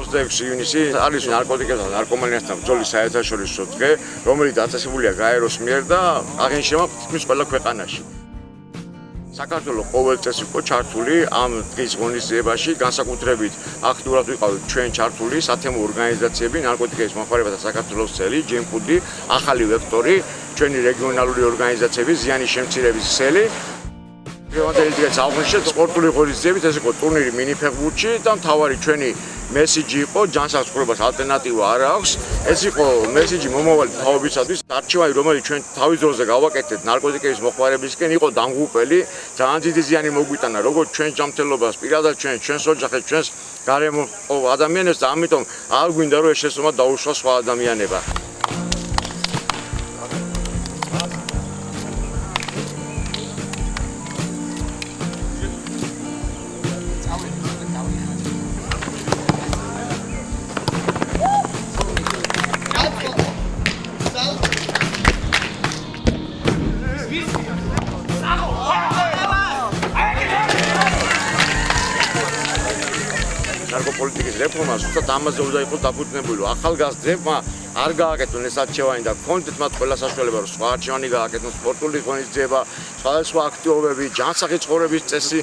26 ივნისი არის ნარკოტიკებსა და ნარკომანიასთან ბრძოლის საერთაშორისო დღე, რომელიც დაწესებულია გაეროს მიერ და აღინიშნება თითქმის ყველა ქვეყანაში. საქართველოს ყოველ წელს იყო ჩართული ამ დღის ღონისძიებაში, განსაკუთრებით აქტიურად ვიყავით ჩვენ ჩართული სათემო ორგანიზაციები, ნარკოტიკების მოხმარებათა საქართველოს წელი, GeNPUD, ახალი ვექტორი, ჩვენი რეგიონალური ორგანიზაციები, ზიანის შემცირების სელი. დღევანდელი დღეს აღვნიშნეთ სპორტული ღონისძიებით, ეს იყო ტურნირი მინიფეხბურთში და მთავარი ჩვენი მესიჯი იყო ჯანსაღ ცხოვრებას ალტერნატივა არ აქვს. ეს იყო მესიჯი მომავალი თაობისათვის. არჩევანი, რომელიც ჩვენ თავის დროზე გავაკეთეთ ნარკოტიკების მოხმარებისკენ, იყო დამღუპელი, ძალიან დიდი ზიანი მოგვიტანა როგორც ჩვენ ჯანმრთელობას, პირადად ჩვენს ოჯახებს, ჩვენს გარემოყოფ ადამიანებს და ამიტომ არ გვინდა რომ ეს შესაძლოა დაუშვა სხვა ადამიანება. ნარკოპოლიტიკის რეფორმა ზუსტად ამაზე უნდა იყოს დაფუძნებული. ახალგაზრდებმა არ გააკეთონ ეს არჩევანი და გქონდეთ მათ ყველა საშუალება რომ სხვა არჩევანი გააკეთონ, სპორტული ღონისძიება, სხვადასხვა აქტივობები, ჯანსაღი ცხოვრების წესი.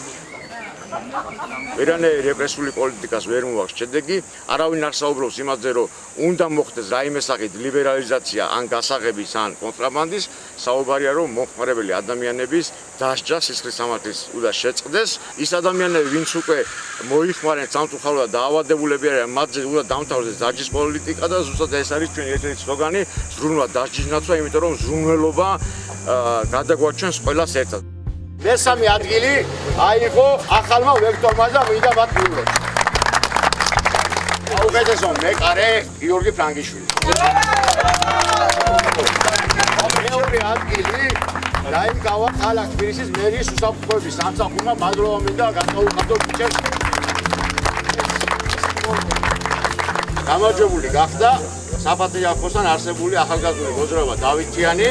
ვერანაირი რეპრესიული პოლიტიკას ვერ მოაქვს შედეგი, არავინ არ საუბრობს იმაზე, რომ უნდა მოხდეს რაიმე სახით ლიბერალიზაცია ან გასაღების ან კონტრაბანდის, საუბარია რომ მომხმარებელი ადამიანების დასჯა სისხლის სამართლის უნდა შეწყდეს. ის ადამიანები, ვინც უკვე მოიხმარენ სამწუხაროდ და დაავადებულები არიან, მათზე უნდა დამთავრდეს დასჯის პოლიტიკა და ზუსტად ეს არის ჩვენი ერთ-ერთი სლოგანი, ზრუნვა დასჯის ნაცვლად, იმიტომ რომ ზრუნველობა გადაგვაჩენს ყველას ერთად. მესამე ადგილი აიღო ახალმა ვექტორმა და მინდა მათ მიიღოს. აუგეთესო მეკარე გიორგი ფრანგიშვილი. მეორე ადგილი დაიკავა ქალაქ თბილისის მერიის უსაფრთხოების სამსახურმა მადლობა მინდა გადაუხადო ბიჭებს. გამარჯვებული გახდა საპატრიარქოსთან არსებული ახალგაზრდული მოძრაობა დავითიანი.